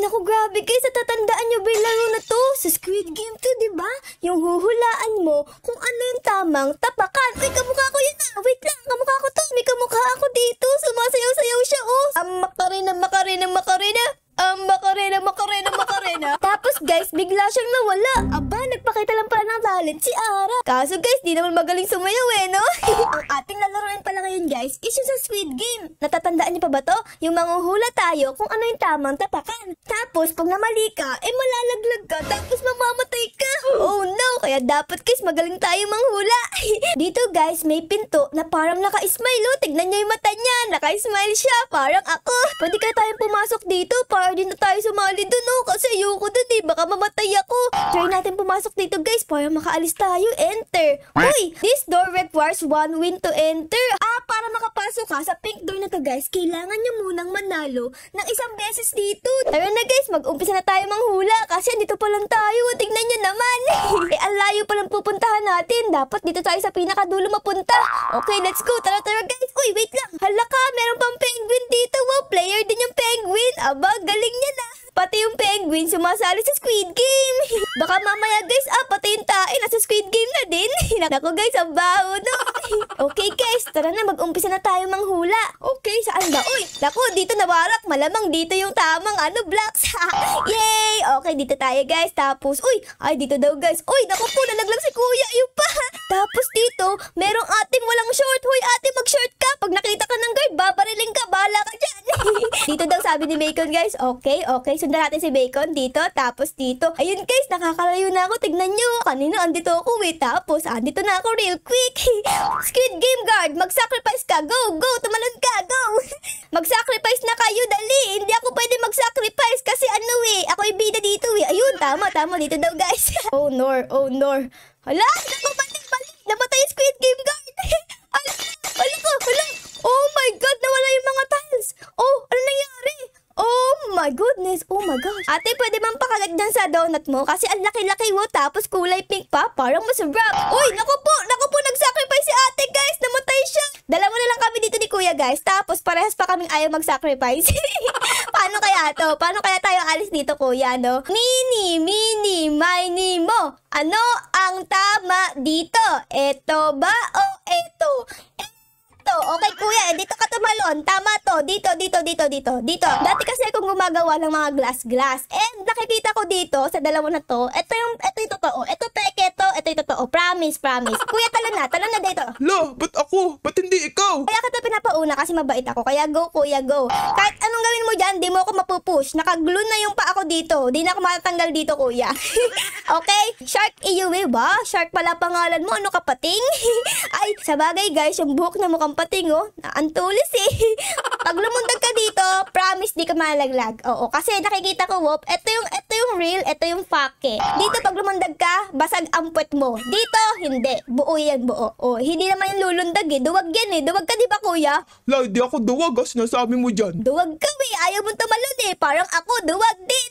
naku, grabe guys. Natatandaan nyo ba yung laro na to? Sa Squid Game to, diba? Yung huhulaan mo kung ano yung tamang tapakan. Uy, kamukha ko yun ah. Wait lang, kamukha ko to. May kamukha ako dito. Sumasayaw-sayaw siya, oh. Makarena. Makarena. Tapos guys, bigla siyang nawala. Aba, nagpakita lang pala ng talent si Ara. Kaso guys, di naman magaling sumayaw no? Ang ating lalaroin pala ngayon guys, is yung sa Squid Game. Natatandaan niyo pa ba to? Yung manghuhula tayo kung ano yung tamang tapakan. Tapos, pag namali ka, malalaglag ka. Tapos, mamamatay ka. Oh no! Kaya dapat guys, magaling tayo manghula. Dito guys, may pinto na parang naka-smile. Oh. Tignan niyo yung mata niya. Naka-smile siya. Parang ako. Pwede kaya tayong pumasok dito para din na tayo sumali dun. Oh. Kasi ayoko dun baka mamatay ako. Try natin pumasok dito guys para makaalis tayo. Enter. Uy! This door requires 1 win to enter. Para makapasok ka sa pink door na to guys, kailangan nyo munang manalo ng isang beses dito. Tara na guys, mag-umpisa na tayo manghula kasi dito pa lang tayo. Tingnan nyo naman. Ang layo pa lang pupuntahan natin. Dapat dito tayo sa pinakadulo mapunta. Okay, let's go. Tara guys. Uy, wait lang. Hala ka, meron pang penguin dito. Wow, player din yung penguin. Aba, galing niya na. Pati yung penguin sumasali sa Squid Game. Baka mamaya guys, pati yung tae nasa Squid Game na din. Naku guys, ang baho no. Okay guys, tara na, mag-umpisa na tayo manghula. Okay, saan ba? Uy, naku, dito nawarak. Malamang dito yung tamang blocks. Yay! Okay, dito tayo guys. Tapos, uy, dito daw guys. Uy, naku po, nalaglag si kuya. Ayun pa. Tapos dito, merong ating walang short. Hoy, ate, mag-short ka. Pag nakita ka ng guard, babariling ka. Bahala ka dyan. Dito daw sabi ni Bacon guys. Okay. Sundan natin si Bacon dito. Tapos dito. Ayun guys, nakakalayo na ako. Tignan nyo. Kanina andito ako tapos andito na ako real quick. Squid Game guard, mag-sacrifice ka. Go. Tumalon ka. Go. Mag-sacrifice na kayo. Dali. Hindi ako pwede mag-sacrifice kasi ako yung bida dito Ayun, tama. Dito daw guys. Oh no. Hala, balik. Namatay yung Squid Game guard. Hala. Oh my God, nawala yung mga tiles. Oh, ano nangyari? Oh my goodness. Oh my gosh. Ate, pwede bang pakagat dyan sa donut mo? Kasi ang laki-laki mo, tapos kulay pink pa. Parang masarap. Uy, naku po, nag-sacrifice si ate guys. Namatay siya. Dalawa na lang kami dito ni kuya guys. Tapos parehas pa kaming ayaw mag-sacrifice. Paano kaya to? Paano kaya tayo alis dito kuya, no? Mini, mini mo. Ano ang tama dito? Eto ba o eto? Okay kuya, dito ka tumalon. Tama to. Dito. Dati kasi akong gumagawa ng mga glass. And nakikita ko dito sa dalawa na to. Ito yung totoo. Ito peke to. Ito yung totoo. Promise. Kuya, talon na dito. La, ba't ako? Ba't hindi ikaw? Kaya kita pinapauna kasi mabait ako. Kaya go kuya, go. Kahit anong gawin mo dyan, di mo ako mapupush. Nakaglue na yung pa ako dito. Di na ako matatanggal dito kuya. Okay? Shark Iyuwi ba? Shark pala pangalan mo. Ano kapating? Ay, sabagay guys, yung buhok na mukhang pating antulis Pag lumundag ka dito, promise di ka malaglag. Oo, kasi nakikita ko, Wop, ito yung real, ito yung fake. Dito pag lumundag ka, basag ang puwet mo. Dito, hindi. Buo yan, buo. Oh, hindi naman yung lulundag Duwag yan Duwag ka di ba kuya? La, di ako duwag sinasabi mo dyan. Duwag ka ayaw mo tumalon Parang ako, duwag din.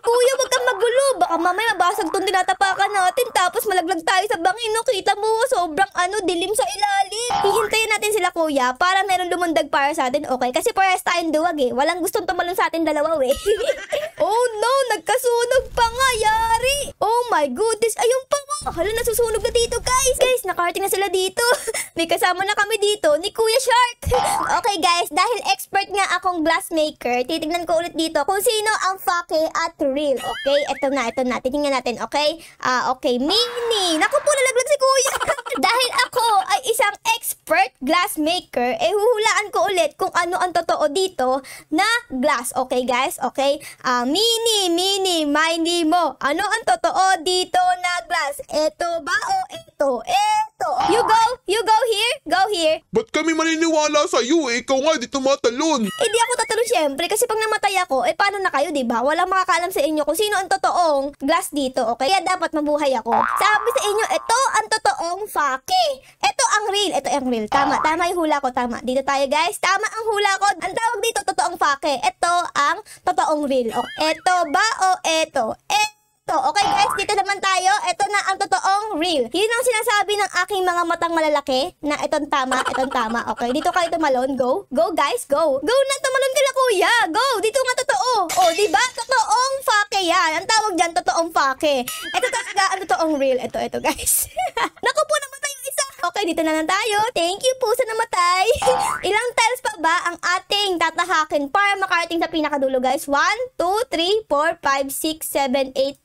Kuya, wag kang magulo. Baka mamaya mabasag tong tinatapakan natin. Tapos malaglag tayo sa bangin Kita mo, sobrang dilim sa ilalim. Hihintayin natin sila kuya para meron lumundag para sa atin. Okay, kasi parehas tayong duwag Walang gustong tumalon sa atin dalawa Oh no, nagkasunog pa nga, yari. Oh my goodness, ayun pa Hala, nasusunog na dito guys. Nakarating na sila dito. May kasama na kami dito ni Kuya Shark. Okay guys, dahil expert nga akong glass maker, titignan ko ulit dito kung sino ang fake at real. Okay, ito na. Titingnan natin, okay? Okay, mini. Naku po, nalaglag si Kuya. Dahil ako ay isang expert glass maker, huhulaan ko ulit kung ano ang totoo dito na glass. Okay guys, okay? Mini, mini mo. Ano ang totoo dito na glass? Eto ba o eto? You go here. Ba't kami maniniwala sa'yo Ikaw nga, di tumatalon. Di ako tatalon syempre kasi pag namatay ako, paano na kayo, diba? Walang makakaalam sa inyo kung sino ang totoong glass dito, okay? Kaya dapat mabuhay ako. Sabi sa inyo, ito ang totoong fake. Ito ang real. Tama yung hula ko, tama. Dito tayo guys, tama ang hula ko. Ang tawag dito, totoong fake. Ito ang totoong real. Ito ba o eto? to. Okay guys, dito naman tayo. Ito na ang totoong real. Yun ang sinasabi ng aking mga matang malalaki na itong tama, itong tama. Okay, dito kayo tumalon. Go. Go guys, go. Go na, tumalon ka na kuya. Go, dito nga totoo. Oh, diba? Totoong fake yan. Ang tawag dyan, totoong fake. Ito talaga ang totoong real. Ito guys. Naku po, namatay yung isa. Okay, dito na lang tayo. Thank you po sa namatay. Ilang tiles pa ba ang ating tatahakin para makarating sa pinakadulo guys? 1, 2, 3, 4, 5, 6, 7, 8,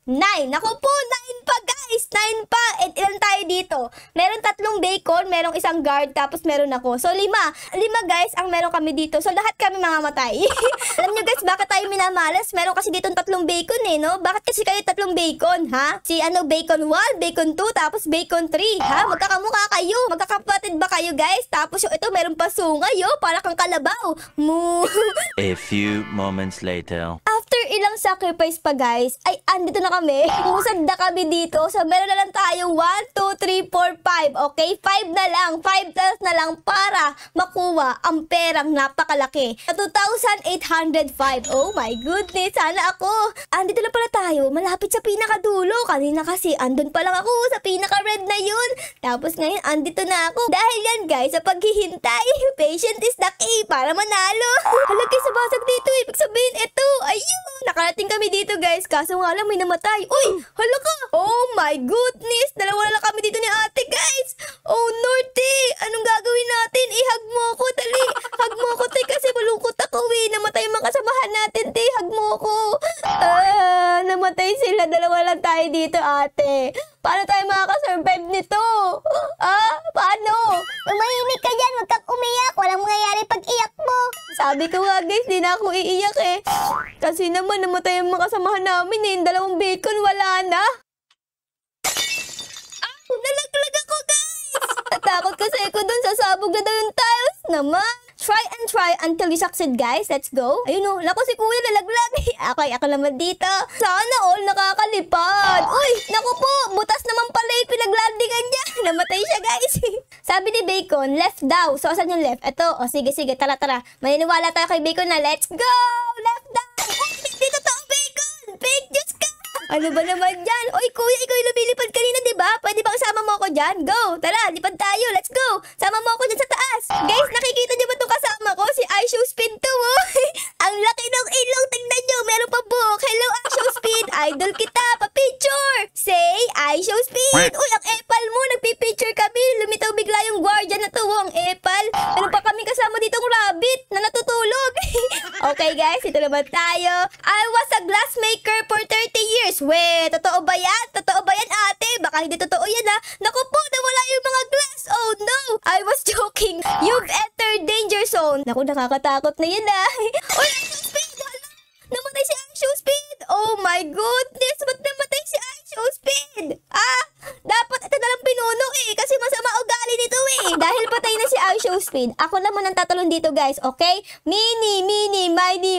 9. Naku po, 9 pa guys. 9 pa. At ilan tayo dito? Meron 3 bacon, merong isang guard, tapos meron ako. So 5. 5 guys ang meron kami dito. So lahat kami mamamatay. Alam nyo guys, bakit tayo minamalas? Meron kasi dito 3 bacon eh, no? Bakit kasi kayo 3 bacon, ha? Si bacon 1, bacon 2, tapos bacon 3, ha? Magkakamukha kayo. Magkakapatid ba kayo guys? Tapos yung ito, meron pa sungay, yo. Para kang kalabaw. Moo. A few moments later. After ilang sacrifice pa guys, ay andito na kami. Umusad na kami dito. So meron na lang tayo 1, 2, 3, 4, 5. Okay? 5 na lang. 5 tiles na lang para makuha ang perang napakalaki. 2,805. Oh my goodness. Sana ako. Andito na pala tayo. Malapit sa pinakadulo. Kanina kasi andun pa lang ako sa pinaka-red na yun. Tapos ngayon andito na ako. Dahil yan guys, sa paghihintay, patient is the key para manalo. Halagay sa basag dito. Ibig sabihin ito. Ayun. Nakarating kami dito guys. Kaso nga lang may namatay. Uy! Hala ka! Oh my goodness! Dalawa na lang kami dito ni ate guys. Oh Norte! Anong gagawin natin? Ihag mo ako. Dali! Hag mo ako te kasi malungkot ako eh. Namatay yung mga kasamahan natin te. Hag mo ako. Namatay sila. Dalawa lang tayo dito ate. Paano tayo makakasurvive nito? Paano? Umahimik ka dyan, huwag kang umiyak. Walang mangyayari pag iyak mo. Sabi ko nga guys, di na ako iiyak eh. Kasi naman namatay yung mga kasamahan namin eh. Yung 2 bacon, wala na. Nalaglag ako guys! Natakot kasi ako dun, sasabog na daw yung tiles naman. Try and try until you succeed guys. Let's go. Ayun o, naku si kuya nalaglag. Ako naman dito. Sana all nakakalipad. Uy, naku po, butas naman pala yung pinaglandingan niya. Namatay siya guys. Sabi ni Bacon, left daw. So, saan yung left? Ito, sige, tara. Maniniwala tayo kay Bacon na let's go! Left daw! Uy, hindi totoo Bacon! Fake news ka! Ano ba naman dyan? Uy, kuya, ikaw yung lumilipad kanina, diba? Pwede ba kasama mo ako dyan? Go! Tara, lipad tayo. Let's go! Sama mo ako dyan sa taas. Guys, nakikita niyo ba itong kasama ko? Si iShow Speed to, oh. Ang laki ng ilong. Tingnan niyo, meron pa buhok. Hello, iShow Speed. Idol kita. Pa-picture. Say, iShow Speed. Uy, ang epal mo. Nagpipicture kami. Lumitaw bigla yung guardian na to, ang epal. Meron pa kami kasama ditong rabbit na natutulog. Okay, guys, ito naman tayo. I was a glassmaker for 30 years. We, totoo ba yan? Totoo ba yan, ate? Baka hindi totoo yan, ha? Naku po, nawala yung mga glass. Oh, no. I was joking. You've entered danger zone. Naku, nakakatakot na yan, ha? Uy, iShow Speed! Hala! Namatay si iShow Speed! Oh, my goodness! Ba't namatay si iShow Speed? Dapat ito na lang pinuno, eh. Kasi masama ugali nito, eh. Dahil patay na si iShow Speed, ako naman ang tatalon dito, guys. Okay? Mini, mini,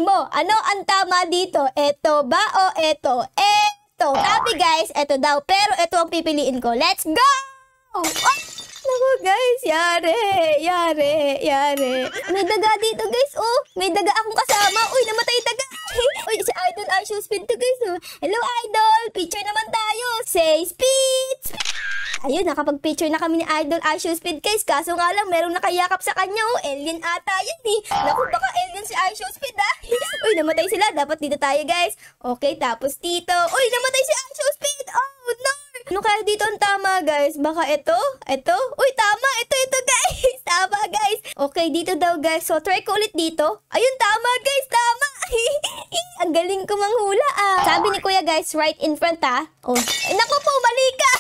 mo. Ano ang tama dito? Eto ba o eto? Sabi guys, eto daw. Pero eto ang pipiliin ko. Let's go! Oh! Naku guys, yare. May daga dito guys, oh. May daga akong kasama. Uy, namatay daga. Uy, si Idol iShow Speed to guys, oh. Hello Idol, picture naman tayo. Say speed. Ayun, nakapag-picture na kami ni Idol iShow Speed guys. Kaso nga lang, merong nakayakap sa kanya, oh. Alien ata yun, eh. Naku, baka alien si iShow Speed, ha. Uy, namatay sila. Dapat dito tayo guys. Okay, tapos dito. Uy, namatay si iShow Speed. Oh, no. Ano kaya dito ang tama, guys? Baka ito? Uy, tama. Ito, guys. Tama, guys. Okay, dito daw, guys. So, try ko ulit dito. Ayun, tama, guys. Tama. Ang galing ko manghula, Sabi ni Kuya, guys, right in front, Oh, naku po, mali ka.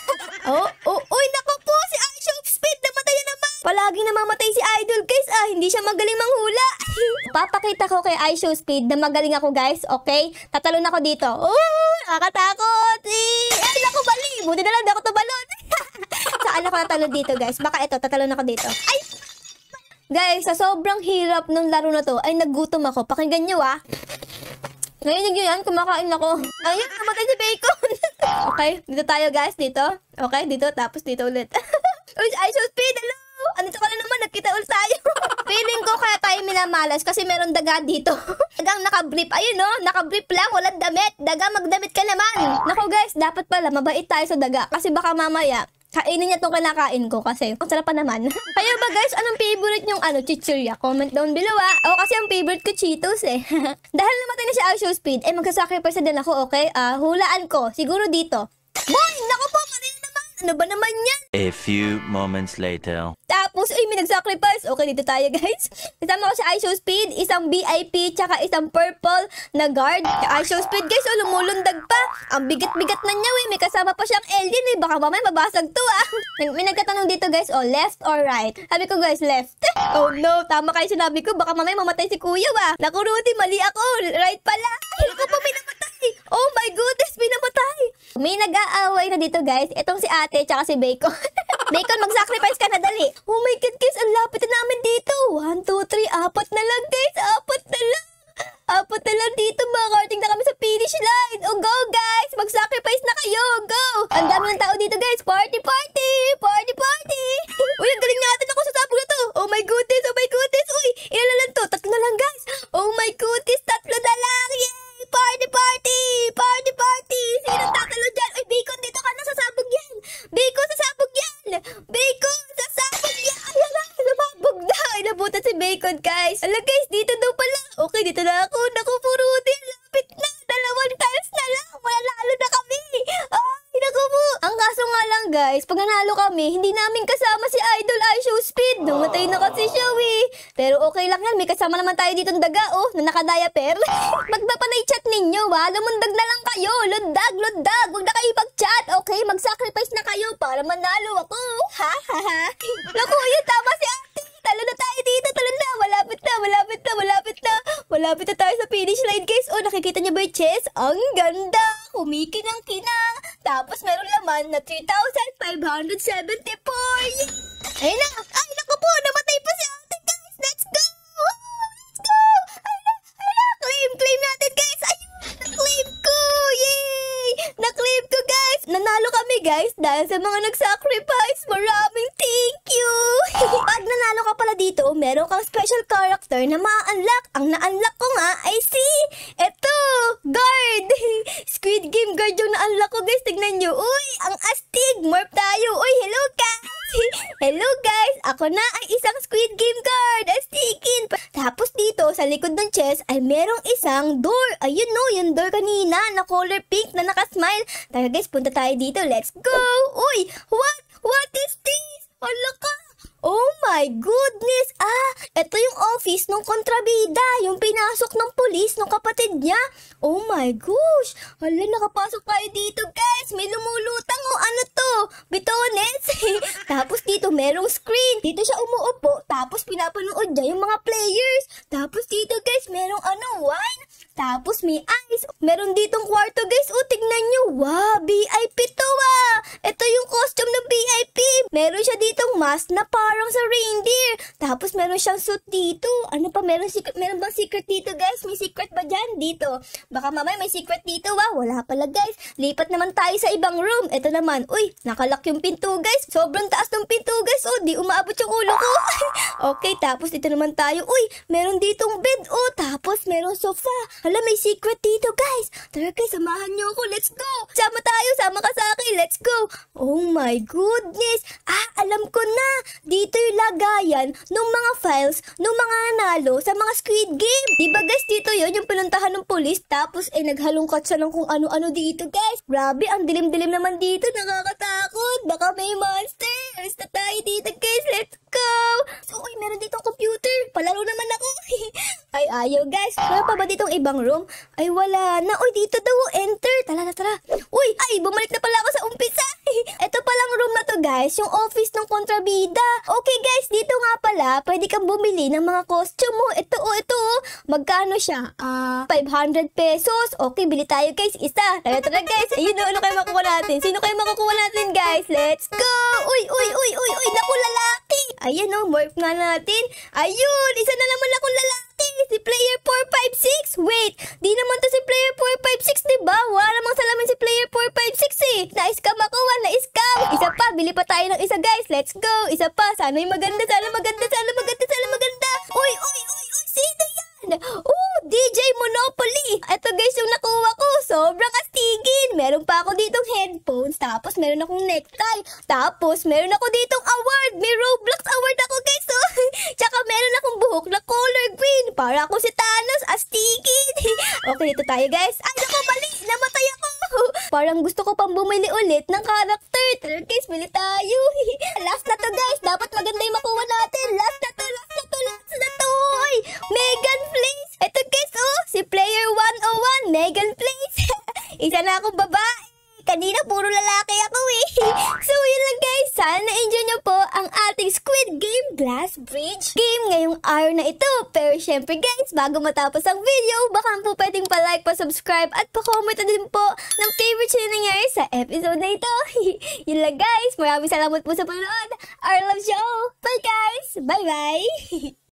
Uy, naku po, si iShow Speed. Namatay na naman. Palagi namamatay si Idol, guys, Hindi siya magaling manghula. Papakita ko kay iShow Speed na magaling ako, guys. Okay? Tatalon ako dito. Nakakatakot. Ay, naku, mali. Buti na lang, di ako tumalon. Saan ako tatalon dito, guys? Baka ito, tatalon ako dito. Ay! Guys, sa sobrang hirap ng laro na to, ay nagutom ako. Pakinggan nyo, Ngayon nyo yan, kumakain ako. Ayun, namatay si Bacon. Okay, dito tayo, guys. Dito. Okay, dito. Tapos dito ulit. Uy, iShow Speed, hello! Andito ka na naman, nagkita ulit tayo. Feeling ko kaya tayo minamalas kasi meron daga dito. Dagang nakabrief. Ayun no, nakabrief lang, walang damit. Daga, magdamit ka naman. Naku guys, dapat pala mabait tayo sa daga kasi baka mamaya kainin niya tong kinakain ko kasi ang sarap pa naman. Kayo ba guys, anong favorite nyong chichirya? Comment down below Ako kasi ang favorite ko Cheetos Dahil namatay na si iShowSpeed, magsasacrifice na din ako, okay? Hulaan ko, siguro dito. Boy, naku po, kanina naman. Ano ba naman yan? A few moments later. Tapos, may nag-sacrifice. Okay, dito tayo, guys. Kasama ko si iShowSpeed, isang VIP, tsaka isang purple na guard. iShowSpeed, guys, lumulundag pa. Ang bigat-bigat na niya, May kasama pa siyang alien, Baka mamaya mabasag to, May nagtatanong dito, guys, left or right? Sabi ko, guys, left. Oh, no. Tama kayo sinabi ko. Baka mamaya mamatay si kuya, Naku, Rudy, mali ako. Right pala. Ay, ako pa may namatay. Oh, my goodness, may namatay. May nag-aaway na dito, guys. Itong si ate, tsaka si Bacon. Bacon, mag-sacrifice ka na, dali. Oh my God, guys, ang lapit na namin dito. 1, 2, 3, 4 na lang, guys. 4 na lang. 4 na lang dito, makarating na kami sa finish line. Oh, go, guys. Mag-sacrifice na kayo. Go. Ang dami ng tao dito, guys. Party, party. Party, party. Uy, ang galing natin ako sa sabog na to. Oh my goodness, oh my goodness. Uy, ilan na lang to? 3 na lang, guys. Oh my goodness, 3 na lang. Yay, party, party. Party, party. Sinong tatalo dyan? Uy, Bacon, dito ka na, sasabog yan. Bacon, sasabog yan. Bacon, sasabog yan. Ayan na, sumabog na. Inabutan si Bacon, guys. Ala, guys, dito daw pala. Okay, dito na ako. Naku, Rudy, lapit na. 2 tiles na lang. Mananalo na kami. Ay, naku po. Ang kaso nga lang, guys, pag nanalo kami, hindi namin kasama si Idol iShowSpeed. Dumatay na kasi siya, Pero okay lang yan. May kasama naman tayo dito ng daga, na nakadiaper. Magpapanay chat ninyo, Lumundag na lang kayo. Lundag, lundag. Huwag na kayo mag-chat, okay? Mag-sacrifice na kayo para manalo ako. Ha, ha, ha. Naku, yun, tama si ate. Talo na tayo dito, talo na. Malapit na, malapit na, malapit na. Malapit na tayo sa finish line, guys. Nakikita niyo ba yung chest? Ang ganda. Kumikinang-kinang. Tapos meron laman na 3,574. Ayun na. Ay, naku po. Namatay pa si ate, guys. Let's go. Let's go. Ayun na. Claim natin, guys. Ayun. Na-claim ko. Yay. Na-claim ko, guys. Nanalo kami, guys. Dahil sa mga nag-sacrifice. Maraming thank you. Pag nanalo ka pala dito, meron kang special character na ma-unlock. Ang na-unlock ko nga ay si eto, guard. Squid Game guard yung na-unlock ko, guys. Tignan nyo. Uy, ang astig. Morph tayo. Uy, hello, guys. Hello, guys. Ako na ay isang Squid Game guard. Astigin. Tapos dito, sa likod ng chest, ay merong isang door. Ayun, no. Yung door kanina na color pink na nakasmile. Tara, guys. Punta tayo dito. Let's go. Uy, what? What is this? Hala ka. Oh my goodness! Ito yung office ng kontrabida. Yung pinasok ng pulis ng kapatid niya. Oh my gosh! Hala, nakapasok tayo dito, guys. May lumulutang ano to? Bitones? Tapos dito merong screen. Dito siya umuupo. Tapos pinapanood niya yung mga players. Tapos dito, guys, merong wine. Tapos may ice. Meron ditong kwarto, guys. Tignan nyo. Wow, VIP to Ito yung costume ng VIP. Meron siya ditong mask na parang sa reindeer. Tapos meron siyang suit dito. Ano pa? Meron bang secret dito, guys? May secret ba dyan? Dito. Baka mamaya may secret dito, Wala pala, guys. Lipat naman tayo sa ibang room. Ito naman. Uy, nakalock yung pinto, guys. Sobrang taas ng pinto, guys. Di umaabot yung ulo ko. Okay, tapos dito naman tayo. Uy, meron ditong bed. Tapos meron sofa. Hala, may secret dito, guys. Tara, guys, samahan niyo ako. Let's go. Sama tayo. Sama ka sa akin. Let's go. Oh my goodness. Alam ko na. Dito yung lagayan ng mga files ng mga nanalo sa mga Squid Game. Diba, guys, dito yon yung pinuntahan ng police. Tapos, naghalongkat siya ng kung ano-ano dito, guys. Grabe, ang dilim-dilim naman dito. Nakakatakot. Baka may monster. Alis na tayo dito, guys. Let's go. So, meron ditong computer. Palaro naman ako. Ay, ayaw, guys. Meron pa ba ditong ibang room? Ay, wala na. Uy, dito daw. Enter. Tara. Uy, bumalik na pala ako sa umpisa. Ito palang room na to, guys. Yung office ng kontrabida. Okay, guys. Dito nga pala, pwede kang bumili ng mga costume mo. Ito. Magkano siya? 500 pesos. Okay, bili tayo, guys. Isa. Tara, guys. Ayun, ano kayo makukuha natin? Sino kayo makukuha natin, guys? Let's go. Uy. Naku, lalaki. Ayan, morph nga natin. Ayun, isa na naman ako lalaki. Si player 456. Wait, di naman to si player 456, diba? Wala namang salamin si player 456 Na-scam ako, na-scam. Isa pa, bili pa tayo ng isa, guys. Let's go. Isa pa, sana yung maganda, sana maganda. TJ Monopoly. Ito guys yung nakuha ko. Sobrang astigin. Meron pa ako ditong headphones. Tapos meron akong necktie. Tapos meron ako ditong award. May Roblox award ako guys. Oh. Tsaka meron akong buhok na color green. Para ako si Thanos. Astigin. Okay, dito tayo guys. Ay, naku, mali. Namatay ako. Parang gusto ko pang bumili ulit ng character. Tara guys, bili tayo. Last na to guys. Dapat maganda yung makuha natin. Last na to. Uy, Megan Place. Ito guys, oh. Si Player 101, Megan Place. Isa na akong babae. Kanina puro lalaki ako eh. So yun lang guys. Sana na-enjoy nyo po ang ating Squid Game Glass Bridge game ngayong araw na ito. Pero syempre guys, bago matapos ang video, baka po pwedeng pa-like, pa-subscribe at pa-comment na din po ng favorite na nangyari sa episode na ito. Yun lang guys. Maraming salamat po sa panonood. I love you all. Bye guys. Bye bye.